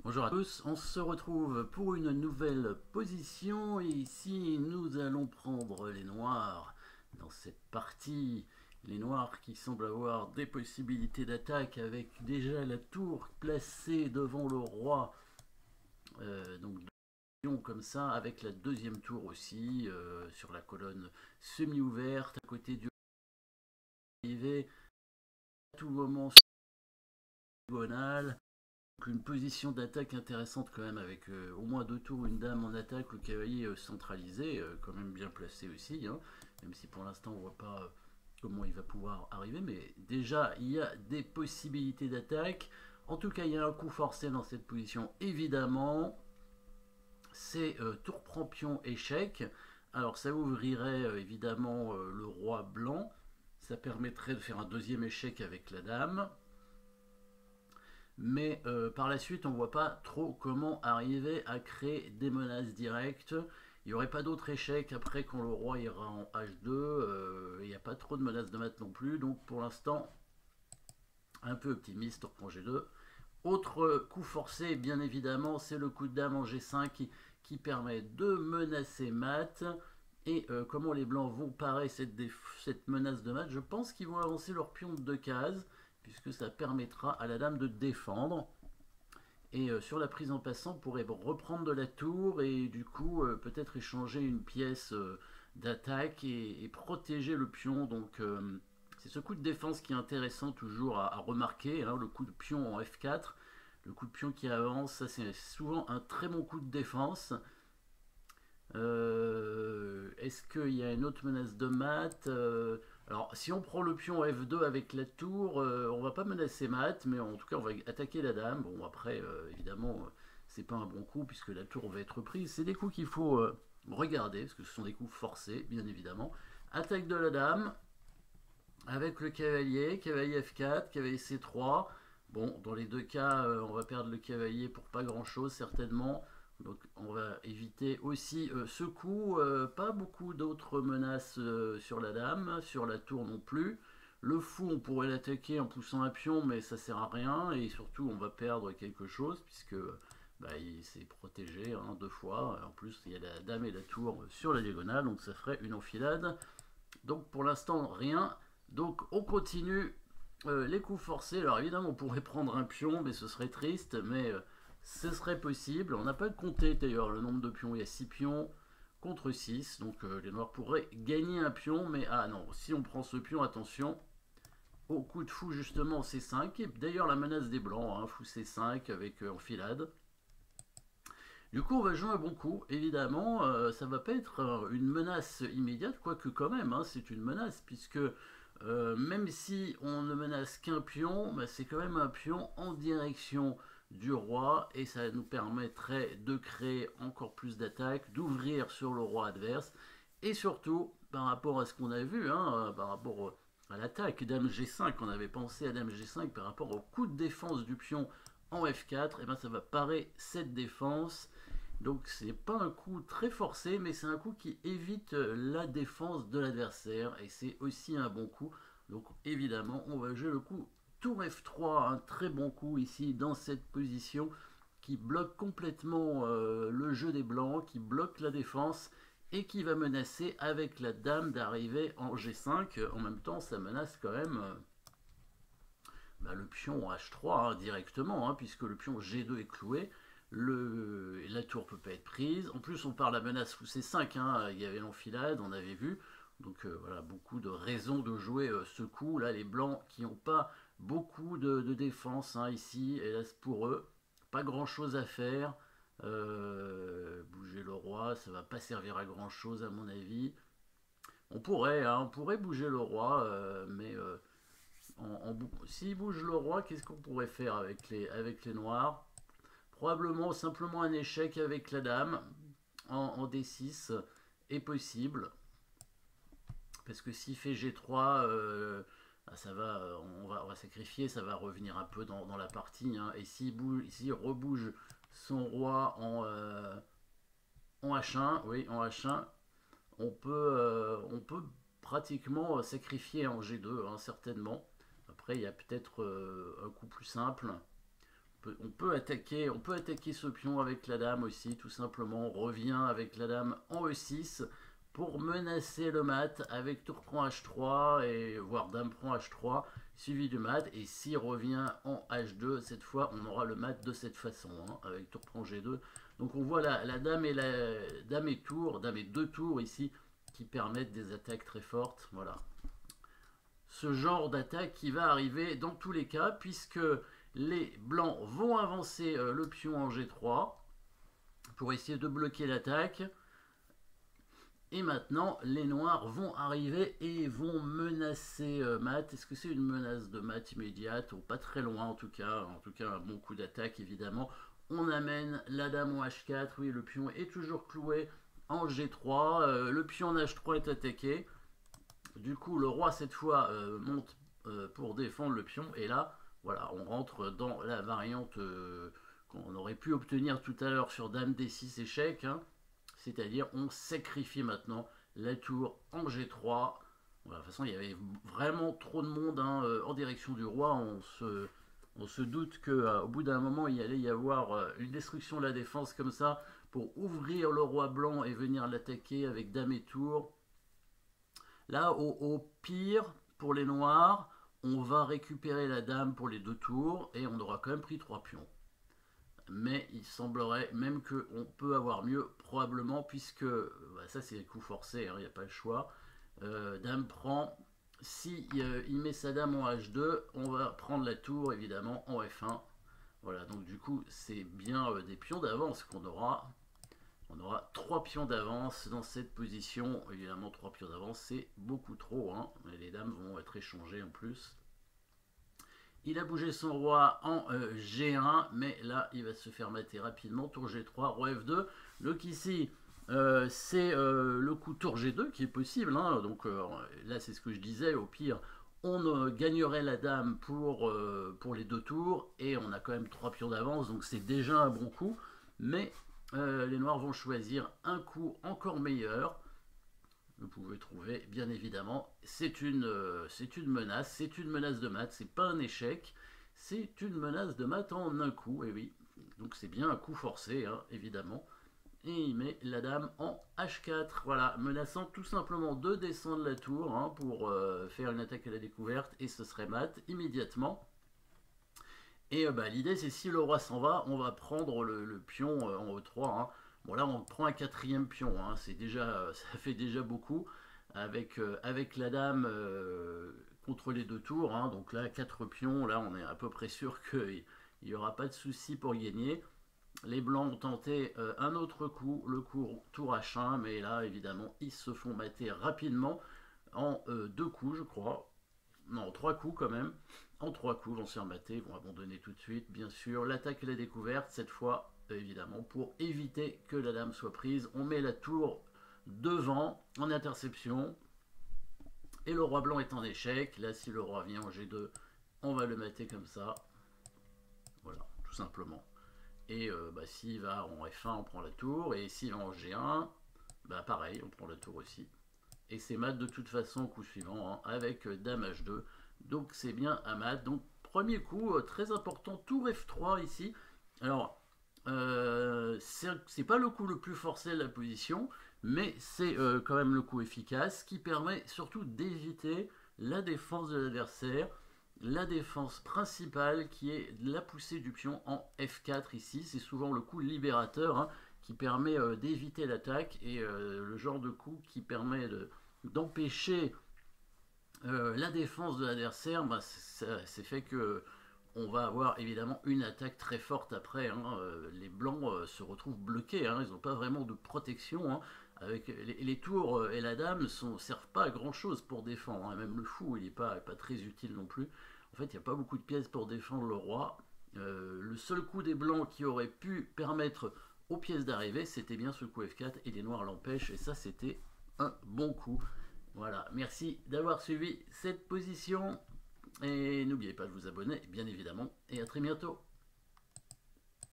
Bonjour à tous, on se retrouve pour une nouvelle position et ici nous allons prendre les noirs dans cette partie. Les noirs qui semblent avoir des possibilités d'attaque avec déjà la tour placée devant le roi. Donc comme ça avec la deuxième tour aussi sur la colonne semi-ouverte à côté du arrivé à tout moment diagonale. Une position d'attaque intéressante quand même avec au moins deux tours, une dame en attaque, le cavalier centralisé, quand même bien placé aussi, hein, même si pour l'instant on voit pas comment il va pouvoir arriver, mais déjà il y a des possibilités d'attaque. En tout cas il y a un coup forcé dans cette position évidemment, c'est tour prend pion échec. Alors ça ouvrirait évidemment le roi blanc, ça permettrait de faire un deuxième échec avec la dame. Mais par la suite, on ne voit pas trop comment arriver à créer des menaces directes. Il n'y aurait pas d'autre échec après quand le roi ira en H2. Il n'y a pas trop de menaces de mat non plus. Donc pour l'instant, un peu optimiste, tour prend G2. Autre coup forcé, bien évidemment, c'est le coup de dame en G5 qui permet de menacer mat. Et comment les blancs vont parer cette menace de mat? Je pense qu'ils vont avancer leur pion de 2 cases, puisque ça permettra à la dame de défendre. Et sur la prise en passant, on pourrait reprendre de la tour et du coup peut-être échanger une pièce d'attaque et protéger le pion. Donc c'est ce coup de défense qui est intéressant toujours à remarquer, hein, le coup de pion en F4. Le coup de pion qui avance, ça c'est souvent un très bon coup de défense. Est-ce qu'il y a une autre menace de mat? Alors, si on prend le pion F2 avec la tour, on va pas menacer mat, mais en tout cas, on va attaquer la dame. Bon, après, évidemment, c'est pas un bon coup puisque la tour va être prise. C'est des coups qu'il faut regarder parce que ce sont des coups forcés, bien évidemment. Attaque de la dame avec le cavalier, cavalier F4, cavalier C3. Bon, dans les deux cas, on va perdre le cavalier pour pas grand chose, certainement. Donc on va éviter aussi ce coup. Pas beaucoup d'autres menaces sur la dame, sur la tour non plus. Le fou, on pourrait l'attaquer en poussant un pion, mais ça sert à rien. Et surtout, on va perdre quelque chose, puisque il s'est protégé hein, deux fois. En plus, il y a la dame et la tour sur la diagonale, donc ça ferait une enfilade. Donc pour l'instant, rien. Donc on continue les coups forcés. Alors évidemment, on pourrait prendre un pion, mais ce serait triste, mais ce serait possible. On n'a pas compté d'ailleurs le nombre de pions. Il y a 6 pions contre 6. Donc les noirs pourraient gagner un pion, mais ah non, si on prend ce pion, attention, au coup de fou justement C5. Et d'ailleurs la menace des blancs, hein, fou C5 avec enfilade. Du coup, on va jouer un bon coup. Évidemment, ça va pas être une menace immédiate, quoique quand même, hein, c'est une menace, puisque même si on ne menace qu'un pion, bah, c'est quand même un pion en direction du roi, et ça nous permettrait de créer encore plus d'attaques, d'ouvrir sur le roi adverse, et surtout, par rapport à ce qu'on a vu, hein, par rapport à l'attaque dame G5, on avait pensé à dame G5 par rapport au coup de défense du pion en F4, et ben ça va parer cette défense. Donc c'est pas un coup très forcé, mais c'est un coup qui évite la défense de l'adversaire et c'est aussi un bon coup. Donc évidemment, on va jouer le coup tour F3, un très bon coup ici dans cette position qui bloque complètement le jeu des blancs, qui bloque la défense et qui va menacer avec la dame d'arriver en G5. En même temps, ça menace quand même le pion H3 hein, directement, hein, puisque le pion G2 est cloué. La tour peut pas être prise. En plus, on parle à menace fou C5. Hein, il y avait l'enfilade, on avait vu. Donc voilà, beaucoup de raisons de jouer ce coup. Là, les blancs qui n'ont pas beaucoup de défense hein, ici, hélas pour eux. Pas grand chose à faire. Bouger le roi, ça va pas servir à grand chose à mon avis. On pourrait bouger le roi, mais s'il bouge le roi, qu'est-ce qu'on pourrait faire avec les noirs? Probablement simplement un échec avec la dame en D6 est possible. Parce que s'il fait G3, ça va, on va sacrifier, ça va revenir un peu dans la partie. Hein. Et s'il rebouge son roi en H1, oui, en H1, on peut pratiquement sacrifier en G2, hein, certainement. Après, il y a peut-être un coup plus simple On peut attaquer ce pion avec la dame aussi, tout simplement. On revient avec la dame en E6 pour menacer le mat avec tour prend H3 et voire dame prend H3 suivi du mat. Et s'il revient en H2, cette fois on aura le mat de cette façon, hein, avec tour prend G2. Donc on voit la dame et dame et deux tours ici qui permettent des attaques très fortes. Voilà. Ce genre d'attaque qui va arriver dans tous les cas, puisque les blancs vont avancer le pion en G3 pour essayer de bloquer l'attaque. Et maintenant, les noirs vont arriver et vont menacer mat. Est-ce que c'est une menace de mat immédiate ou pas très loin en tout cas un bon coup d'attaque évidemment. On amène la dame en H4, oui le pion est toujours cloué en G3, le pion en H3 est attaqué. Du coup le roi cette fois monte pour défendre le pion et là voilà on rentre dans la variante qu'on aurait pu obtenir tout à l'heure sur dame D6 échec, hein. C'est-à-dire on sacrifie maintenant la tour en G3. Voilà, de toute façon il y avait vraiment trop de monde, hein, en direction du roi. On se doute qu'au bout d'un moment il allait y avoir une destruction de la défense comme ça pour ouvrir le roi blanc et venir l'attaquer avec dame et tour. Là, au pire, pour les noirs, on va récupérer la dame pour les deux tours et on aura quand même pris 3 pions. Mais il semblerait même qu'on peut avoir mieux, probablement, puisque bah, ça c'est le coup forcé, il n'y a pas le choix. Dame prend, si il met sa dame en H2, on va prendre la tour évidemment en F1. Voilà, donc du coup c'est bien des pions d'avance qu'on aura. On aura 3 pions d'avance dans cette position. Évidemment, 3 pions d'avance, c'est beaucoup trop, hein. Les dames vont être échangées en plus. Il a bougé son roi en G1, mais là, il va se faire mater rapidement. Tour G3, roi F2. Donc ici, c'est le coup tour G2 qui est possible, hein. Donc là, c'est ce que je disais. Au pire, on gagnerait la dame pour les deux tours. Et on a quand même 3 pions d'avance, donc c'est déjà un bon coup. Mais les noirs vont choisir un coup encore meilleur. Vous pouvez trouver, bien évidemment, c'est une menace de mat, c'est pas un échec, c'est une menace de mat en un coup, et oui, donc c'est bien un coup forcé, hein, évidemment. Et il met la dame en H4, voilà, menaçant tout simplement de descendre la tour, hein, pour faire une attaque à la découverte, et ce serait mat immédiatement. Et bah, l'idée c'est si le roi s'en va, on va prendre le pion en E3, hein. Bon là on prend un 4e pion, hein. C'est déjà, ça fait déjà beaucoup avec la dame contre les deux tours, hein. Donc là 4 pions, là on est à peu près sûr qu'il n'y aura pas de souci pour gagner. Les blancs ont tenté un autre coup, le coup tour H1, mais là évidemment ils se font mater rapidement en 2 coups je crois. Non, 3 coups quand même. En 3 coups, vont se faire mater, vont abandonner tout de suite, bien sûr. L'attaque et la découverte, cette fois, évidemment, pour éviter que la dame soit prise. On met la tour devant, en interception. Et le roi blanc est en échec. Là, si le roi vient en G2, on va le mater comme ça. Voilà, tout simplement. Et bah, s'il va en F1, on prend la tour. Et s'il va en G1, bah, pareil, on prend la tour aussi. Et c'est mat de toute façon au coup suivant, hein, avec dame H2. Donc c'est bien à mat. Donc premier coup, très important, tour F3 ici. Alors, c'est pas le coup le plus forcé de la position, mais c'est quand même le coup efficace qui permet surtout d'éviter la défense de l'adversaire. La défense principale qui est la poussée du pion en F4 ici. C'est souvent le coup libérateur, hein, qui permet d'éviter l'attaque et le genre de coup qui permet d'empêcher la défense de l'adversaire, bah, c'est fait que on va avoir évidemment une attaque très forte après, hein. Les blancs se retrouvent bloqués, hein. Ils n'ont pas vraiment de protection, hein. Avec les tours et la dame ne servent pas à grand chose pour défendre, hein. Même le fou il n'est pas très utile non plus. En fait il n'y a pas beaucoup de pièces pour défendre le roi. Le seul coup des blancs qui aurait pu permettre aux pièces d'arriver, c'était bien ce coup F4 et les noirs l'empêchent, et ça c'était un bon coup. Voilà, merci d'avoir suivi cette position et n'oubliez pas de vous abonner bien évidemment et à très bientôt.